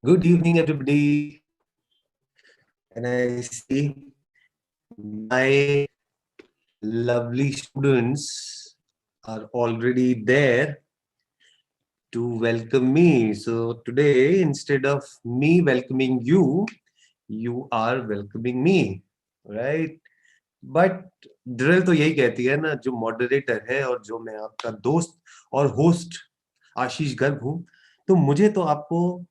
Good evening, everybody. And I see my lovely students are already there to welcome me. So today, instead of me welcoming you, you are welcoming me, right? But drill तो यही कहती है ना, जो moderator है और जो मैं आपका दोस्त और होस्ट आशीष गर्ग हूं, तो मुझे तो आपको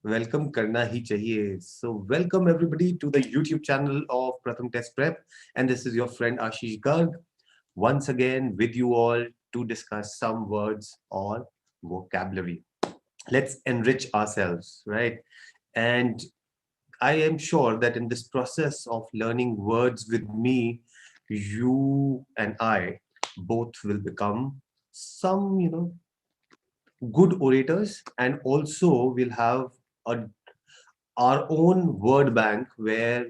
वेलकम करना ही चाहिए. So welcome everybody to the YouTube channel of Pratham test prep, and this is your friend Ashish Garg once again with you all to discuss some words or vocabulary. Let's enrich ourselves, right? And I am sure that in this process of learning words with me, you and I both will become some, good orators, and also we'll have a, our own word bank where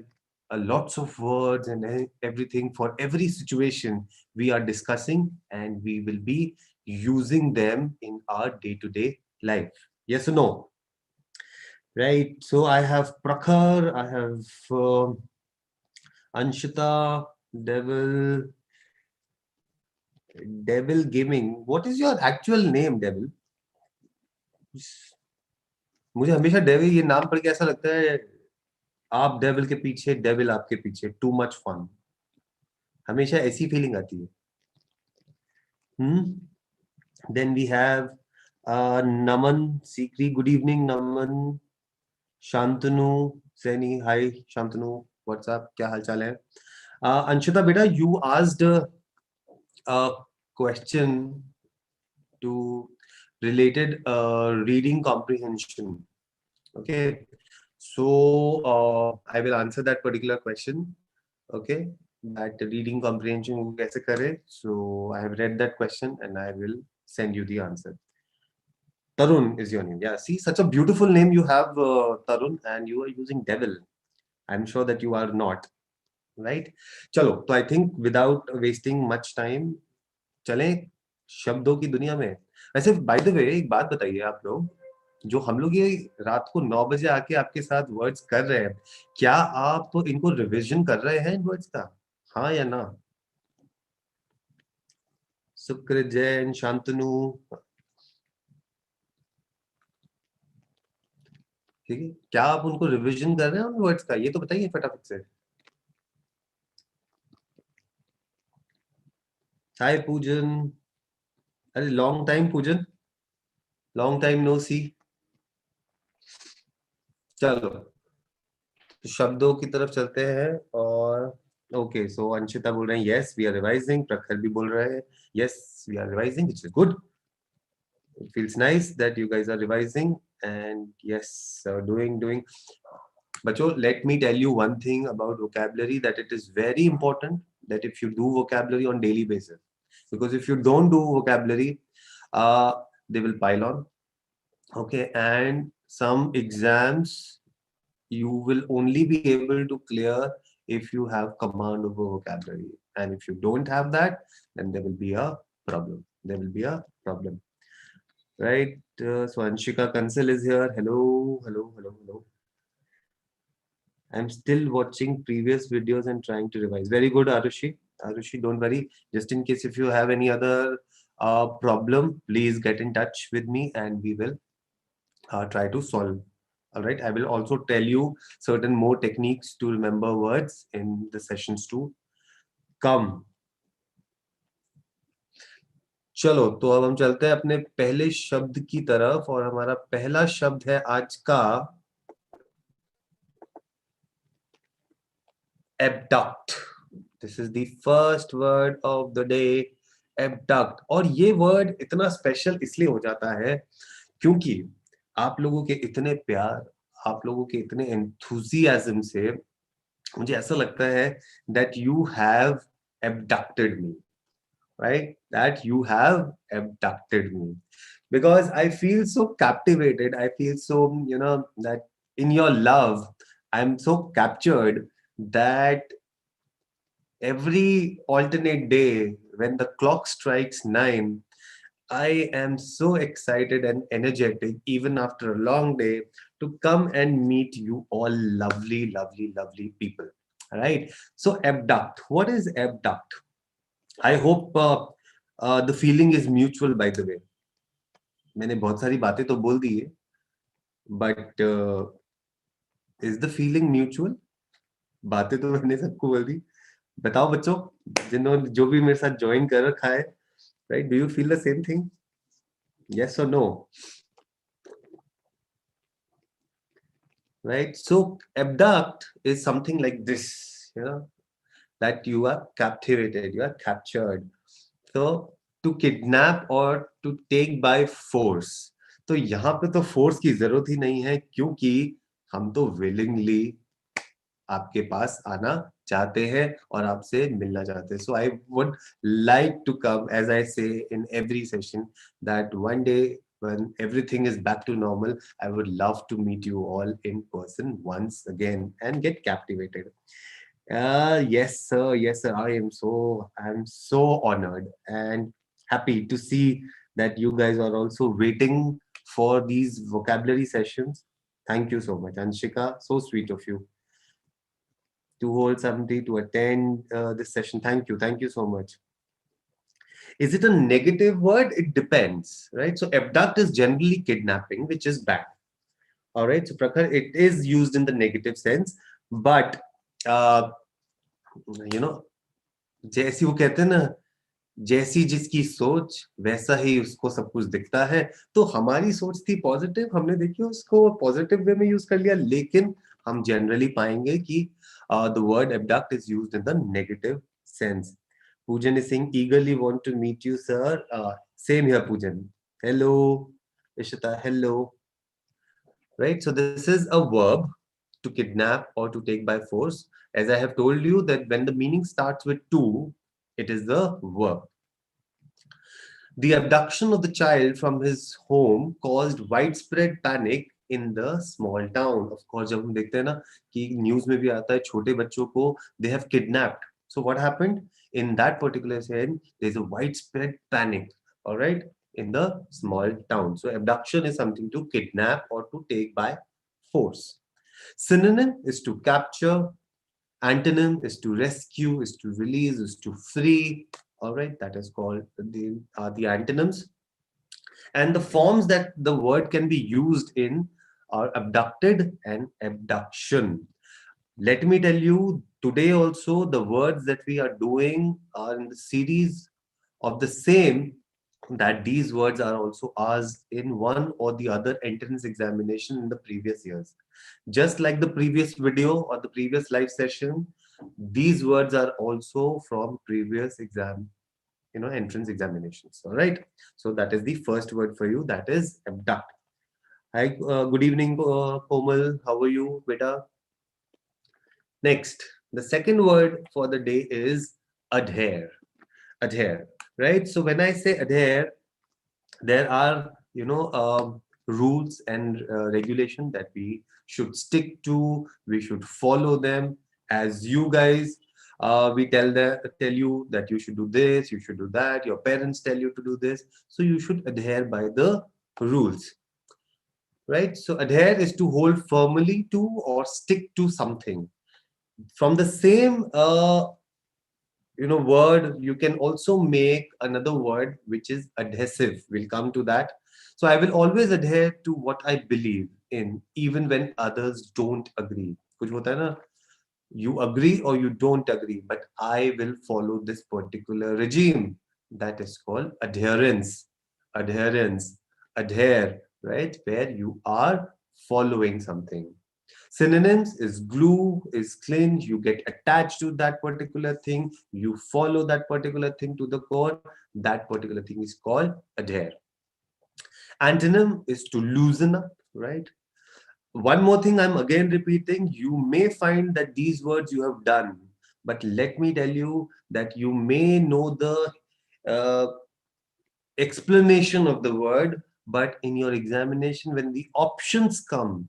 lots of words and everything for every situation we are discussing, and we will be using them in our day-to-day life. Yes or no? Right. So I have Prakhar, I have Anshita, Devil Gaming. What is your actual name, Devil? मुझे हमेशा devil ये नाम पढ़ के ऐसा लगता है आप डेविल के पीछे, डेविल आपके पीछे. Too much fun. हमेशा ऐसी फीलिंग आती है. Then we have Naman Sikri. Good evening Naman. Shantanu Saini. Hi Shantanu, what's up, क्या हालचाल है? अंशिता बेटा, you asked a question to related reading comprehension. Okay, so I will answer that particular question. Okay, that reading comprehension को कैसे करें? So I have read that question and I will send you the answer. Tarun is your name. Yeah, see, such a beautiful name you have, Tarun, and you are using devil. I'm sure that you are not, right? चलो, तो I think without wasting much time, चलें शब्दों की दुनिया में. वैसे by the way एक बात बताइए आप लोग, जो हम लोग ये रात को 9 बजे आके आपके साथ वर्ड्स कर रहे हैं, क्या आप इनको रिवीजन कर रहे हैं इन वर्ड्स का? हाँ या ना? शुक्र, जैन, शांतनु, ठीक है, क्या आप उनको रिवीजन कर रहे हैं उन वर्ड्स का? ये तो बताइए फटाफट से. हाय पूजन. अरे लॉन्ग टाइम पूजन, लॉन्ग टाइम नो सी. चलो तो शब्दों की तरफ चलते हैं. और ओके, सो अंशिता बोल रहे हैं यस वी आर रिवाइजिंग. प्रखर भी बोल रहे हैं yes we are revising, which is good. It feels nice that you guys are revising, and yes, doing. Bacho, let me tell you one thing about vocabulary, that it is very important that if you do vocabulary on daily basis, because if you don't do vocabulary, they will pile on. Okay, and some exams you will only be able to clear if you have command over vocabulary, and if you don't have that, then there will be a problem. There will be a problem. Right, so Anshika Kansal is here. Hello. I'm still watching previous videos and trying to revise. Very good, Arushi, don't worry. Just in case if you have any other problem, please get in touch with me and we will try to solve. All right, I will also tell you certain more techniques to remember words in the sessions to come. चलो, तो अब हम चलते हैं अपने पहले शब्द की तरफ, और हमारा पहला शब्द है आज का abduct. This is the first word of the day, abduct. और ये वर्ड इतना स्पेशल इसलिए हो जाता है क्योंकि आप लोगों के इतने प्यार, आप लोगों के इतने enthusiasm से मुझे ऐसा लगता है that you have abducted me. Right? That you have abducted me. Because I feel so captivated. I feel so, that in your love, I'm so captured that every alternate day when the clock strikes 9, I am so excited and energetic, even after a long day, to come and meet you all lovely, lovely, lovely people. All right. So abduct. What is abduct? I hope the feeling is mutual. By the way, मैंने बहुत सारी बातें तो बोल दी है, but is the feeling mutual? बातें तो मैंने सबको बोल दी. बताओ बच्चों, जिन्होंने जो भी मेरे साथ ज्वाइन कर रखा है, right? Do you feel the same thing? Yes or no? Right? So abduct is something like this, that you are captivated, you are captured. So to kidnap or to take by force. तो यहाँ पे तो force की जरूरत ही नहीं है, क्योंकि हम तो willingly आपके पास आना चाहते हैं और आपसे मिलना चाहते हैं. So I would like to come, as I say in every session, that one day when everything is back to normal, I would love to meet you all in person once again and get captivated. Yes, sir. Yes, sir. I'm so honored and happy to see that you guys are also waiting for these vocabulary sessions. Thank you so much, Anshika. So sweet of you to hold somebody to attend this session. Thank you. Thank you so much. Is it a negative word? It depends, right? So abduct is generally kidnapping, which is bad. All right. So Prakhar, it is used in the negative sense, but uh, you know, जैसी वो कहते हैं ना, जैसी जिसकी सोच वैसा ही उसको सब कुछ दिखता है. तो हमारी सोच थी पॉजिटिव, हमने देखिए उसको पॉजिटिव वे में यूज कर लिया, लेकिन हम जनरली पाएंगे कि the word abduct is used in the negative sense. Poojan is saying eagerly want to meet you sir. Same here, Pujan. Hello, Ishita. Hello. Right, so this is a verb, to kidnap or to take by force. As I have told you that when the meaning starts with to, it is the verb. The abduction of the child from his home caused widespread panic in the small town. Of course, जब हम देखते हैं ना कि news में भी आता है छोटे बच्चों को they have kidnapped. So what happened in that particular scene? There's a widespread panic. All right, in the small town. So abduction is something to kidnap or to take by force. Synonym is to capture. Antonym is to rescue, is to release, is to free. All right, that is called the antonyms. And the forms that the word can be used in are abducted and abduction. Let me tell you, today also the words that we are doing are in the series of the same, that these words are also asked in one or the other entrance examination in the previous years. Just like the previous video or the previous live session, these words are also from previous exam, entrance examinations. All right. So that is the first word for you. That is abduct. Hi, good evening, Komal. How are you, beta? Next, the second word for the day is adhere. Adhere, right? So when I say adhere, there are rules and regulation that we should stick to. We should follow them. As you guys, we tell you that you should do this, you should do that. Your parents tell you to do this, so you should adhere by the rules, right? So adhere is to hold firmly to or stick to something. From the same word, you can also make another word which is adhesive. We'll come to that. So I will always adhere to what I believe in, even when others don't agree. कुछ होता है ना, you agree or you don't agree, but I will follow this particular regime. That is called adherence. Adherence. Adhere, right? Where you are following something. Synonyms is glue, is clinch, you get attached to that particular thing, you follow that particular thing to the core, that particular thing is called adhere. Antonym is to loosen up, right? One more thing I'm again repeating, you may find that these words you have done, but let me tell you that you may know the explanation of the word, but in your examination, when the options come,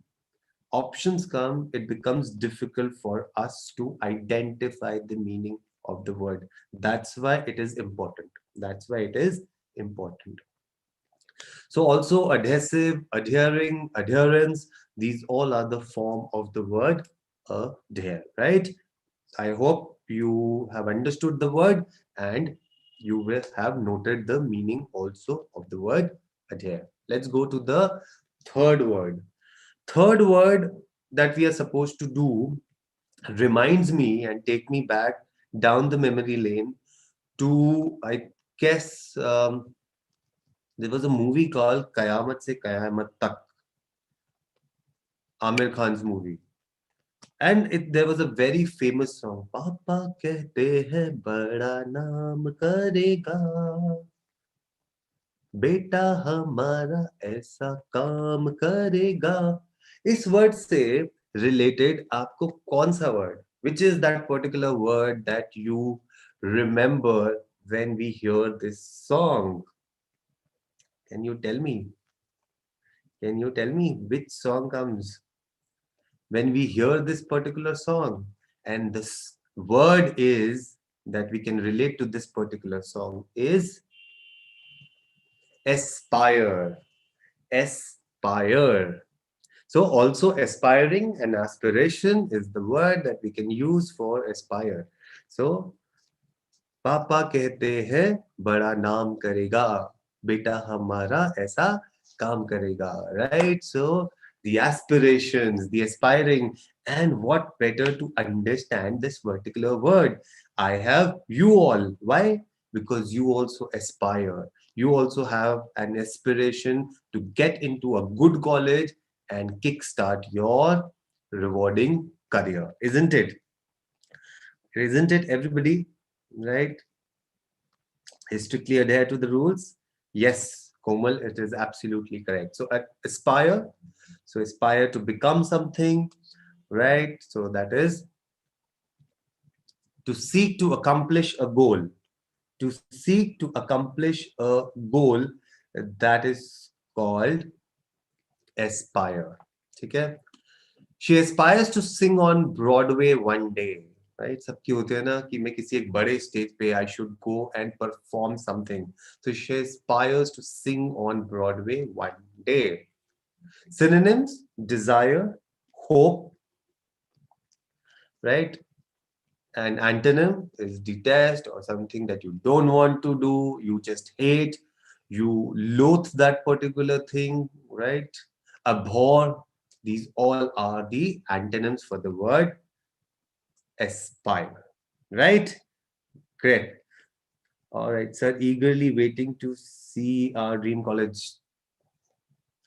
it becomes difficult for us to identify the meaning of the word. That's why it is important. That's why it is important. So also adhesive, adhering, adherence, These all are the form of the word adhere, right? I hope you have understood the word and you will have noted the meaning also of the word adhere. Let's go to the third word. Third word that we are supposed to do reminds me and take me back down the memory lane to, I guess, there was a movie called Kayamat Se Kayamat Tak, Amir Khan's movie. And there was a very famous song. Papa कहते हैं बड़ा नाम करेगा, बेटा हमारा ऐसा काम करेगा. इस वर्ड से रिलेटेड आपको कौन सा word, which is that particular word that you remember when we hear this song? Can you tell me? Can you tell me which song comes when we hear this particular song? And this word is that we can relate to this particular song is aspire. Aspire. So also aspiring and aspiration is the word that we can use for aspire. So पापा कहते हैं बड़ा नाम करेगा, बेटा हमारा ऐसा काम करेगा, right? So the aspirations, the aspiring, and what better to understand this particular word? I have you all. Why? Because you also aspire. You also have an aspiration to get into a good college and kickstart your rewarding career, isn't it? Isn't it, everybody? Right? Strictly adhere to the rules? Yes, Komal, it is absolutely correct. So aspire. So aspire to become something, right? So that is to seek to accomplish a goal. To seek to accomplish a goal, that is called aspire. Okay? She aspires to sing on Broadway one day. Right? सबकी होती है ना कि मैं किसी एक बड़े stage पे I should go and perform something. So she aspires to sing on Broadway one day. Synonyms: desire, hope, right? And antonym is detest or something that you don't want to do, you just hate, you loathe that particular thing, right? Abhor. These all are the antonyms for the word aspire, right? Great. All right, sir. Eagerly waiting to see our dream college.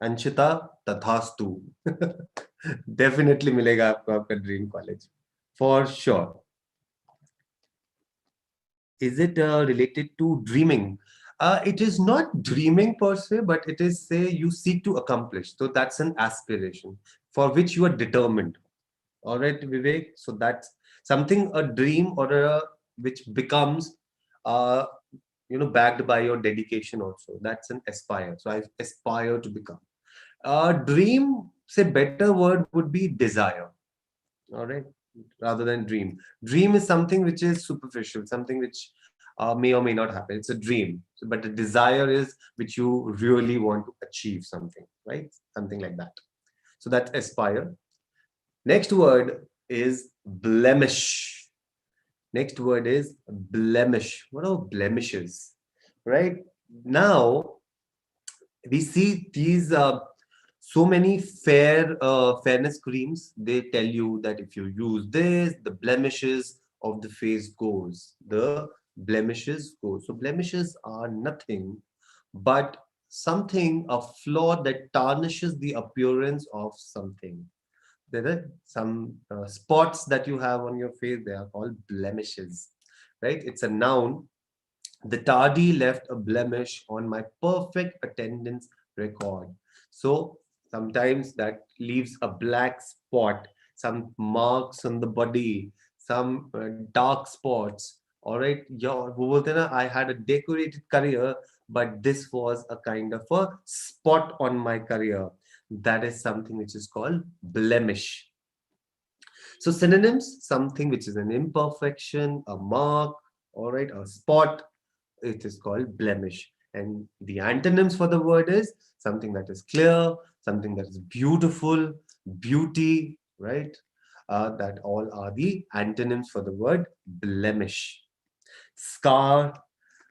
Anshita, tathastu. Definitely मिलेगा आपको आपका dream college. For sure. Is it related to dreaming? It is not dreaming per se, but it is, say, you seek to accomplish. So that's an aspiration for which you are determined. All right, Vivek. So that's something, a dream or a which becomes, uh, backed by your dedication also. That's an aspire. So I aspire to become. Dream, say, better word would be desire. All right, rather than dream. Dream is something which is superficial, something which may or may not happen. It's a dream. So, but the desire is which you really want to achieve something, right? Something like that. So that's aspire. Next word is blemish. Next word is blemish. What are blemishes? Right? Now, we see these so many fairness creams. They tell you that if you use this, the blemishes of the face goes. The blemishes go. So blemishes are nothing but something, a flaw that tarnishes the appearance of something. There are some spots that you have on your face. They are called blemishes, right? It's a noun. The tardy left a blemish on my perfect attendance record. So sometimes that leaves a black spot, some marks on the body, some dark spots. All right, वो बोलते हैं ना, I had a decorated career, but this was a kind of a spot on my career. That is something which is called blemish. So synonyms: something which is an imperfection, a mark, all right, a spot. It is called blemish. And the antonyms for the word is something that is clear, something that is beautiful, beauty, right? That all are the antonyms for the word blemish. Scar,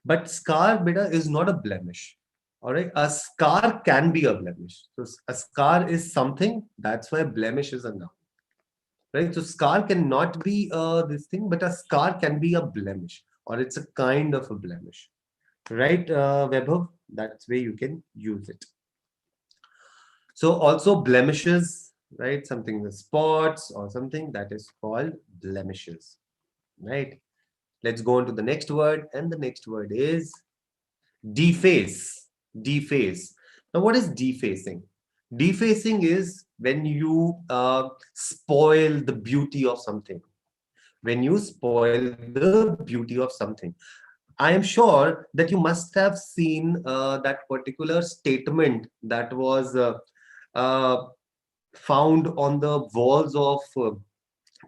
but scar, beta, is not a blemish. All right, a scar can be a blemish. So a scar is something. That's why blemish is a noun, right? So scar cannot be this thing, but a scar can be a blemish, or it's a kind of a blemish, right? Vaibhav, that's where you can use it. So also blemishes, right? Something with spots or something that is called blemishes, right? Let's go on to the next word, and the next word is deface. Deface. Now, what is defacing? Defacing is when you spoil the beauty of something. When you spoil the beauty of something. I am sure that you must have seen that particular statement that was uh, found on the walls of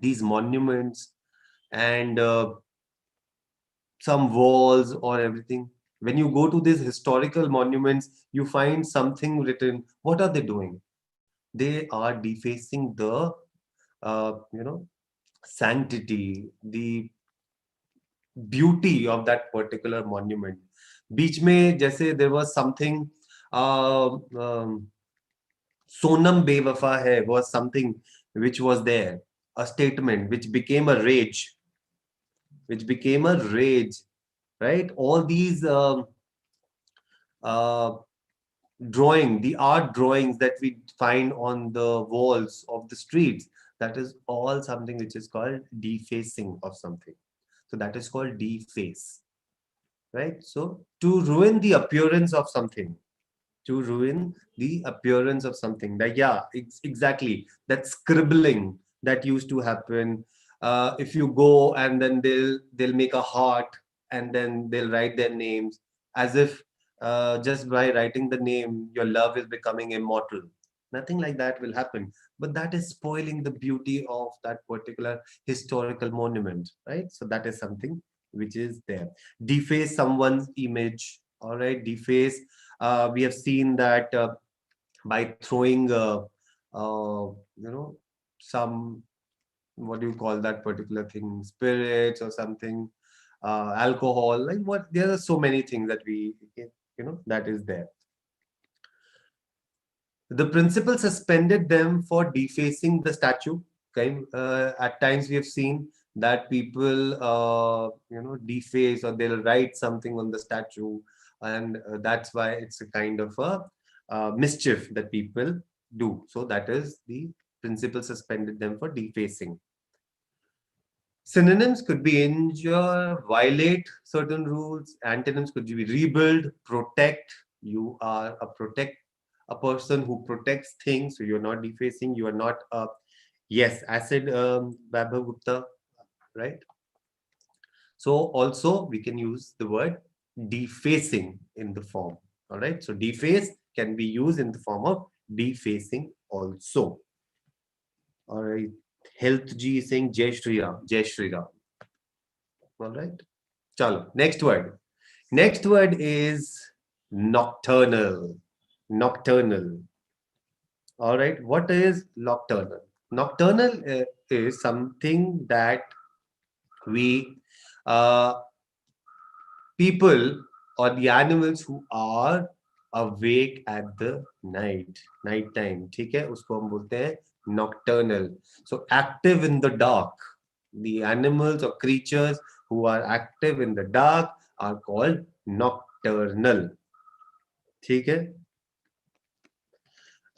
these monuments and some walls or everything. When you go to these historical monuments, you find something written. What are they doing? They are defacing the sanctity, the beauty of that particular monument. बीच में जैसे there was something Sonam Bewafa hai was something which was there, a statement which became a rage, right? All these uh, the art drawings that we find on the walls of the streets, that is all something which is called defacing of something. So that is called deface, right? So to ruin the appearance of something, to ruin the appearance of something. Like, yeah, exactly. That scribbling that used to happen. If you go and then they'll make a heart and then they'll write their names as if just by writing the name, your love is becoming immortal. Nothing like that will happen. But that is spoiling the beauty of that particular historical monument, right? So that is something which is there. Deface someone's image, all right? Deface, we have seen that by throwing some, what do you call that particular thing, spirits or something, alcohol, like what, there are so many things that we, that is there. The principal suspended them for defacing the statue. Okay? At times we have seen that people, deface, or they'll write something on the statue, and that's why it's a kind of a mischief that people do. So that is the principal suspended them for defacing. Synonyms could be injure, violate certain rules. Antonyms could be rebuild, protect. You are a person who protects things. So you're not defacing. You are not a, yes, acid, Vaibhav Gupta, right? So also we can use the word defacing in the form. All right. So deface can be used in the form of defacing also. All right. Health G is saying Jai Shri Ram. Jai Shri Ram. All right. Chalo. Next word. Next word is nocturnal. Nocturnal. All right. What is nocturnal? Nocturnal is something that we uh, people or the animals who are awake at the night time, ठीक है, उसको हम बोलते हैं nocturnal. So active in the dark, the animals or creatures who are active in the dark are called nocturnal. ठीक है.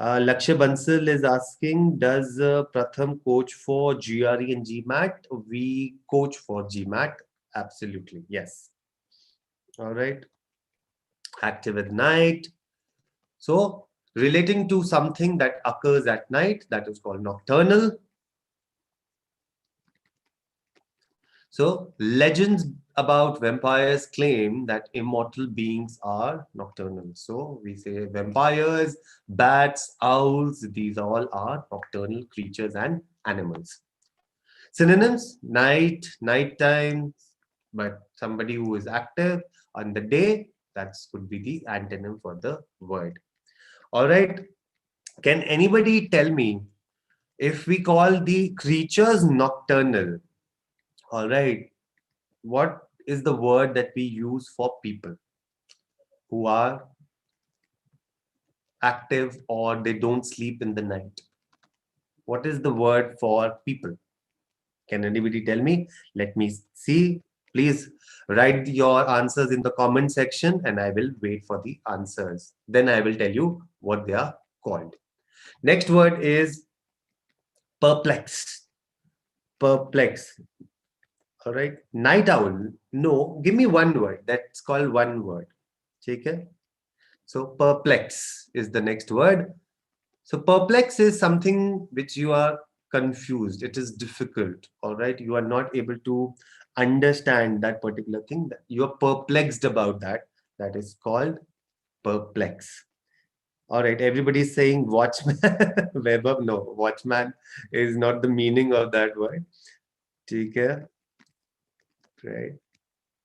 Lakshya Bansal is asking, does Pratham coach for GRE and GMAT? We coach for GMAT. Absolutely, yes. All right. Active at night. So, relating to something that occurs at night, that is called nocturnal. So, legends about vampires claim that immortal beings are nocturnal. So, we say vampires, bats, owls, these all are nocturnal creatures and animals. Synonyms: night, nighttime, but somebody who is active on the day, that could be the antonym for the word. All right. Can anybody tell me If we call the creatures nocturnal, all right, what is the word that we use for people who are active or they don't sleep in the night? What is the word for people? Can anybody tell me? Let me see. Please write your answers in the comment section and I will wait for the answers. Then I will tell you what they are called. Next word is perplex. Perplex. All right. Night owl. No, give me one word. That's called one word. Okay. So perplex is the next word. So perplex is something which you are confused. It is difficult. All right. You are not able to understand that particular thing. You are perplexed about that. That is called perplex. All right. Everybody is saying watchman. Webber. No, watchman is not the meaning of that word. Okay. Right.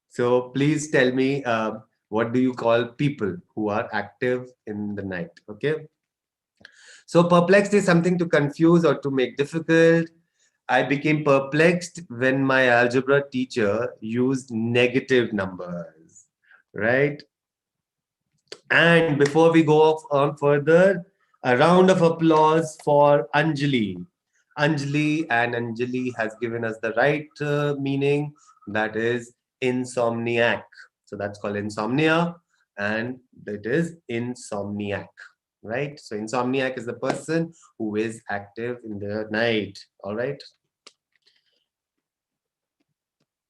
So please tell me what do you call people who are active in the night? Okay. So perplexed is something to confuse or to make difficult. I became perplexed when my algebra teacher used negative numbers, right? And before we go on further, a round of applause for Anjali. Anjali has given us the right meaning, that is insomniac. So that's called insomnia, and that is insomniac, right? So insomniac is the person who is active in the night. All right.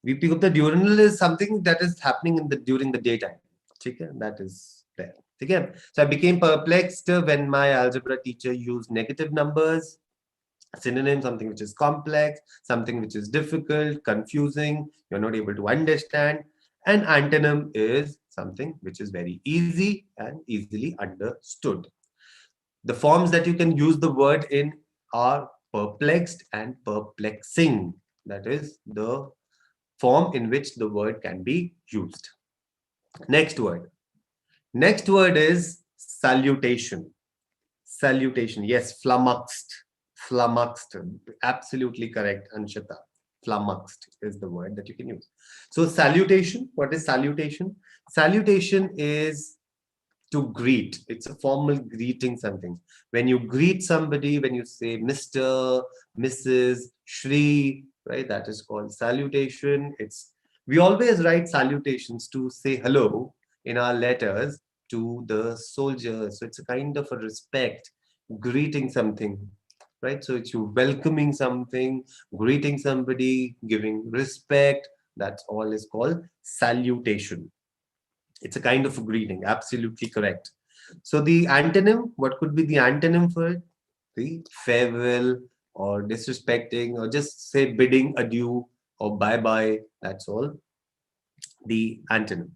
We pick up the diurnal is something that is happening in the during the daytime. Okay, that is there. Okay. So I became perplexed when my algebra teacher used negative numbers. Synonym, something which is complex, something which is difficult, confusing, you're not able to understand. And antonym is something which is very easy and easily understood. The forms that you can use the word in are perplexed and perplexing. That is the form in which the word can be used. Next word. Next word is salutation. Salutation. Yes, flummoxed. Flummoxed. Absolutely correct, Anshita. Flummoxed is the word that you can use. So, salutation. What is salutation? Salutation is to greet. It's a formal greeting, something. When you greet somebody, when you say Mr., Mrs., Shri, right? That is called salutation. We always write salutations to say hello in our letters to the soldiers. So it's a kind of a respect, greeting something, right? So it's you welcoming something, greeting somebody, giving respect. That's all is called salutation. It's a kind of a greeting. Absolutely correct. So the antonym, what could be the antonym for it? The farewell or disrespecting or just say bidding adieu or bye bye. That's all the antonym.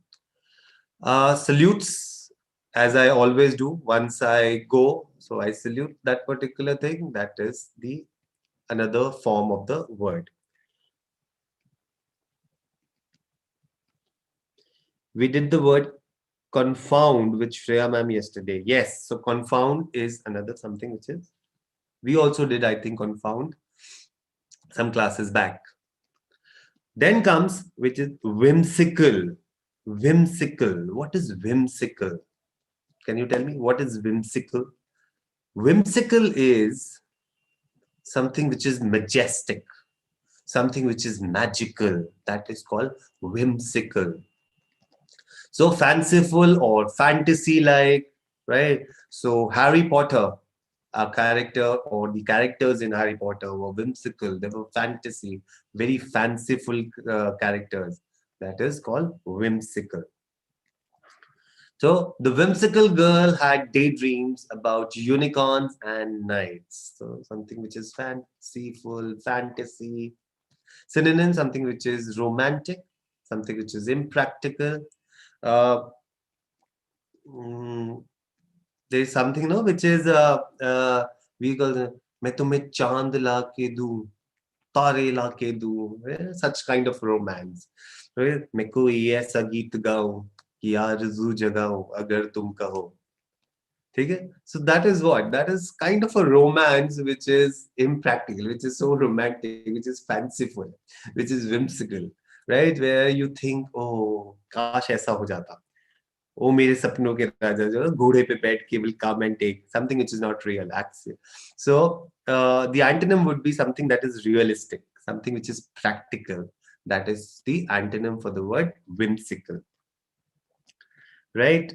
Salutes, as I always do once I go. So I salute that particular thing. That is the another form of the word. We did the word confound with Shreya ma'am yesterday. Yes, so confound is another something which is we also did, I think, confound some classes back. Then comes which is whimsical. Whimsical. What is whimsical? Can you tell me what is whimsical? Whimsical is something which is majestic, something which is magical. That is called whimsical. So fanciful or fantasy like, right? So Harry Potter, a character or the characters in Harry Potter were whimsical. They were fantasy, very fanciful characters. That is called whimsical. So the whimsical girl had daydreams about unicorns and knights. So something which is fanciful, fantasy. Synonym, something which is romantic, something which is impractical. Uh, mm, there is something no which is we call मैं तुम्हें चांद ला के दूं तारे ला के दूं such kind of romance मैं कोई ऐसा गीत गाऊं कि आरज़ू जगाऊं अगर तुम कहो Okay? So that is what? That is kind of a romance which is impractical, which is so romantic, which is fanciful, which is whimsical, right? Where you think, oh, kash aisa ho jata. Oh, मेरे सपनों के राजा जो घोड़े पे बैठ के will come and take something which is not real, actually. So the antonym would be something that is realistic, something which is practical. That is the antonym for the word whimsical, right?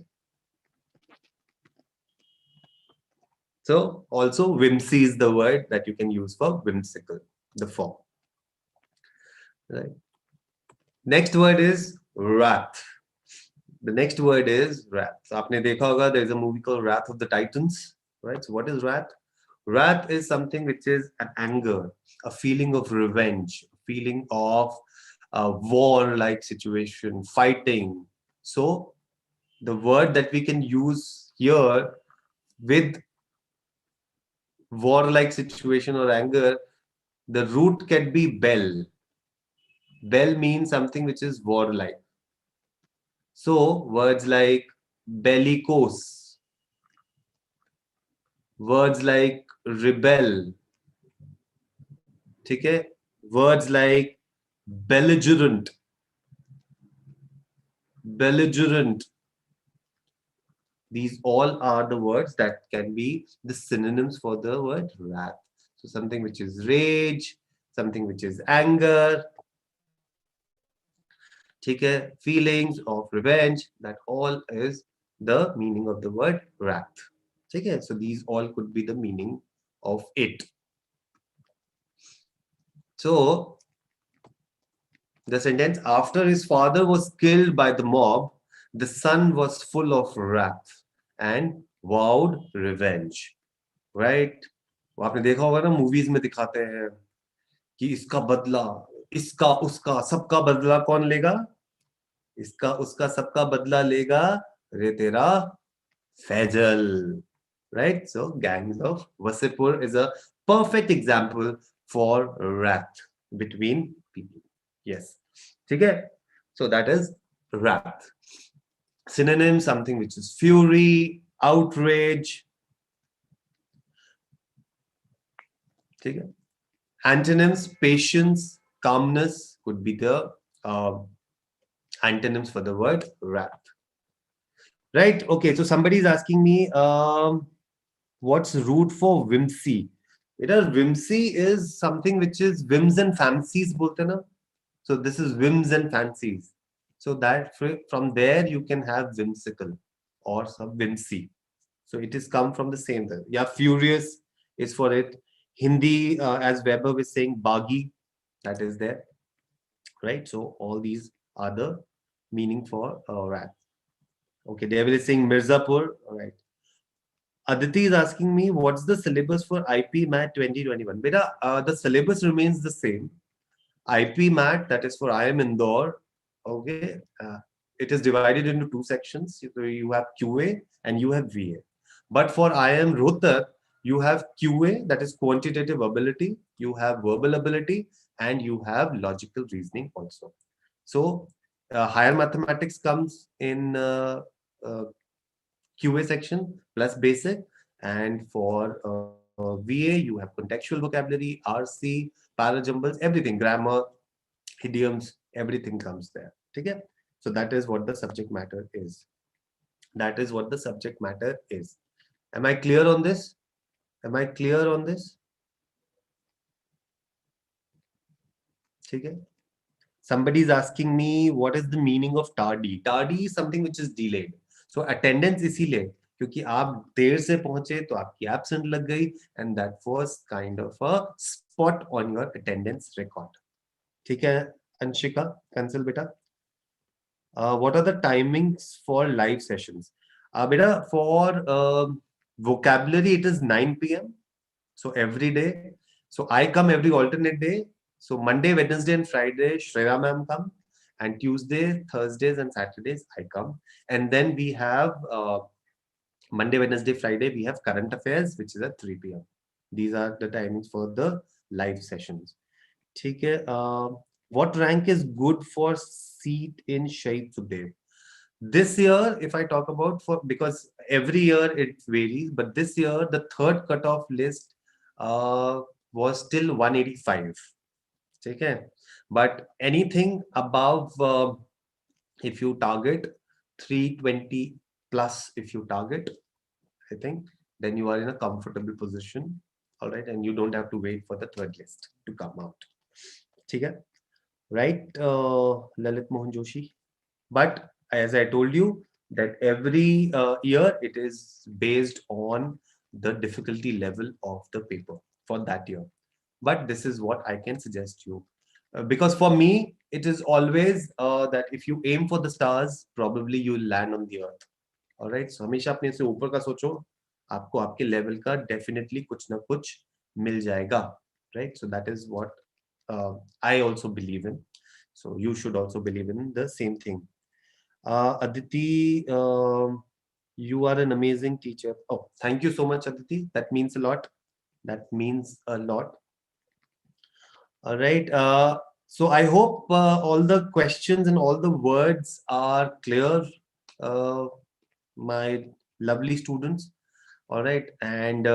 So also whimsy is the word that you can use for whimsical, the form. Right. Next word is wrath. The next word is wrath. So आपने देखा होगा there is a movie called Wrath of the Titans, right? So what is wrath? Wrath is something which is an anger, a feeling of revenge, a feeling of a war-like situation, fighting. So the word that we can use here with war-like situation or anger, the root can be bell. Bell means something which is warlike. So words like bellicose, words like rebel, ठीक है? Words like belligerent, belligerent. These all are the words that can be the synonyms for the word wrath. So something which is rage, something which is anger, ठीक है? Feelings of revenge. That all is the meaning of the word wrath. ठीक है? So these all could be the meaning of it. So the sentence, after his father was killed by the mob, the son was full of wrath and vowed revenge. Right? वो आपने देखा होगा ना movies में दिखाते हैं कि इसका बदला, इसका उसका सबका बदला कौन लेगा? इसका उसका सबका बदला लेगा रे तेरा Faizal. Right? So gangs of Wasipur is a perfect example for wrath between people. Yes. Okay. So that is wrath. Synonym, something which is fury, outrage. Okay. Antonyms, patience, calmness could be the uh, antonyms for the word wrath. Right. Okay. So somebody is asking me, what's root for whimsy? Whimsy is something which is whims and fancies, bolte na? So this is whims and fancies. So that from there you can have whimsical or some whimsy. So it is come from the same thing. Yeah, furious is for it. Hindi, as Weber was saying, bagi, that is there, right? So all these are the meaning for wrath. Okay, David is saying Mirzapur. All right. Aditi is asking me, what's the syllabus for IP-MAT 2021? Beta, the syllabus remains the same. IP-MAT, that is for IIM Indore, okay, it is divided into two sections. So you have QA and you have VA. But for IIM Rohtak, you have QA, that is quantitative ability, you have verbal ability, and you have logical reasoning also. So higher mathematics comes in QA section plus basic, and for VA you have contextual vocabulary, RC, parajumbles, everything, grammar, idioms, everything comes there. Okay? So that is what the subject matter is. That is what the subject matter is. Am I clear on this? Am I clear on this? Okay? Somebody is asking me, what is the meaning of tardy? Tardy is something which is delayed. So attendance इसीलिए क्योंकि आप देर से पहुंचे तो आपकी absent लग गई, and that was kind of a spot on your attendance record. ठीक है अंशिका, कंसल बेटा? What are the timings for live sessions? Beta, for vocabulary, it is 9 p.m. So every day. So I come every alternate day. So Monday, Wednesday, and Friday, Shreya ma'am come. And Tuesday, Thursdays, and Saturdays, I come. And then we have Monday, Wednesday, Friday, we have current affairs, which is at 3 p.m. These are the timings for the live sessions. Okay. What rank is good for seat in Shahid Sukhdev? This year, if I talk about, for because every year it varies, but this year the third cutoff list was still 185. Okay, but anything above, if you target 320 plus, if you target, I think then you are in a comfortable position. All right, and you don't have to wait for the third list to come out. Okay, right, Lalit Mohan Joshi. But as I told you, that every year it is based on the difficulty level of the paper for that year. But this is what I can suggest you. Because for me, it is always that if you aim for the stars, probably you will land on the earth. Alright, so हमेशा अपने से ऊपर का सोचो, आपको आपके level का definitely कुछ ना कुछ मिल जाएगा, right? So that is what I also believe in, so you should also believe in the same thing. Aditi, you are an amazing teacher. Oh, thank you so much, Aditi. That means a lot. That means a lot. All right. So I hope all the questions and all the words are clear, uh, my lovely students. All right. And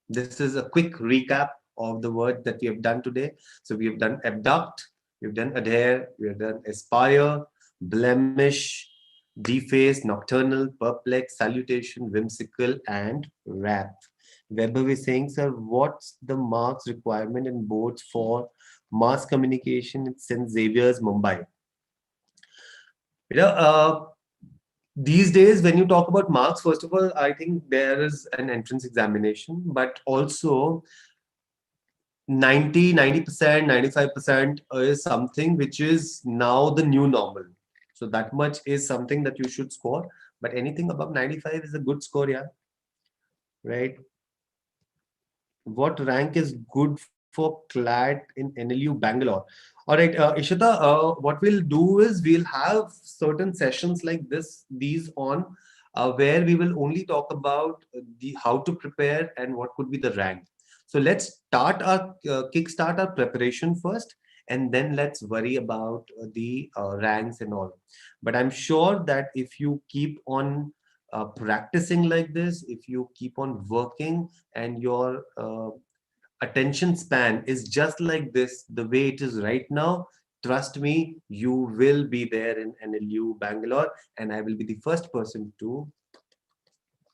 this is a quick recap of the words that we have done today. So we have done abduct, we've done adhere, we have done aspire, blemish, deface, nocturnal, perplex, salutation, whimsical, and wrath. Weber is saying, sir, what's the marks requirement in boards for mass communication in St. Xavier's, Mumbai? You know, these days, when you talk about marks, first of all, I think there is an entrance examination, but also 90%, 95% is something which is now the new normal. So that much is something that you should score, but anything above 95 is a good score, yeah. Right? What rank is good for CLAT in NLU Bangalore? All right, Ishita, what we'll do is we'll have certain sessions like these on where we will only talk about the how to prepare and what could be the rank. So let's start our kickstart our preparation first, and then let's worry about the ranks and all. But I'm sure that if you keep on practicing like this, if you keep on working, and your attention span is just like this, the way it is right now, trust me, you will be there in NLU Bangalore, and I will be the first person to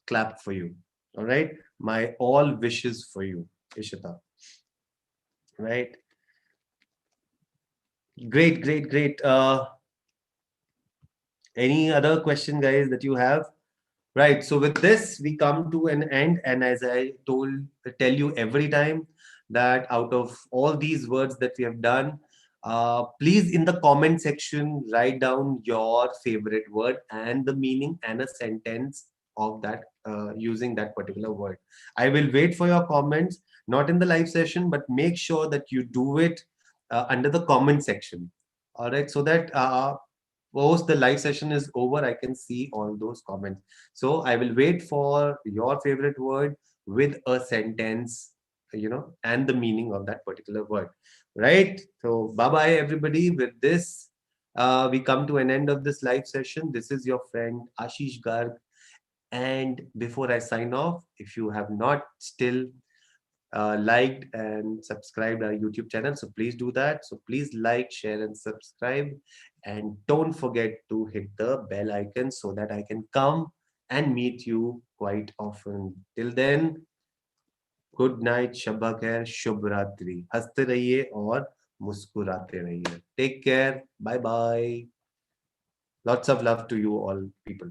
clap for you. All right, my all wishes for you, Ishita. Right, great, great, great. Any other question, guys, that you have? Right. So with this, we come to an end. And as I tell you every time, that out of all these words that we have done, please in the comment section write down your favorite word and the meaning and a sentence of that using that particular word. I will wait for your comments, not in the live session, but make sure that you do it under the comment section. All right, so that post the live session is over, I can see all those comments. So I will wait for your favorite word with a sentence, and the meaning of that particular word. Right? So bye bye, everybody. With this, we come to an end of this live session. This is your friend Aashish Garg. And before I sign off, if you have not still liked and subscribed our YouTube channel, so please do that. So please like, share, and subscribe. And don't forget to hit the bell icon so that I can come and meet you quite often. Till then, good night, शब्बा खैर, शुभ रात्रि, हंसते रहिए और मुस्कुराते रहिए. Take care, bye bye. Lots of love to you all people.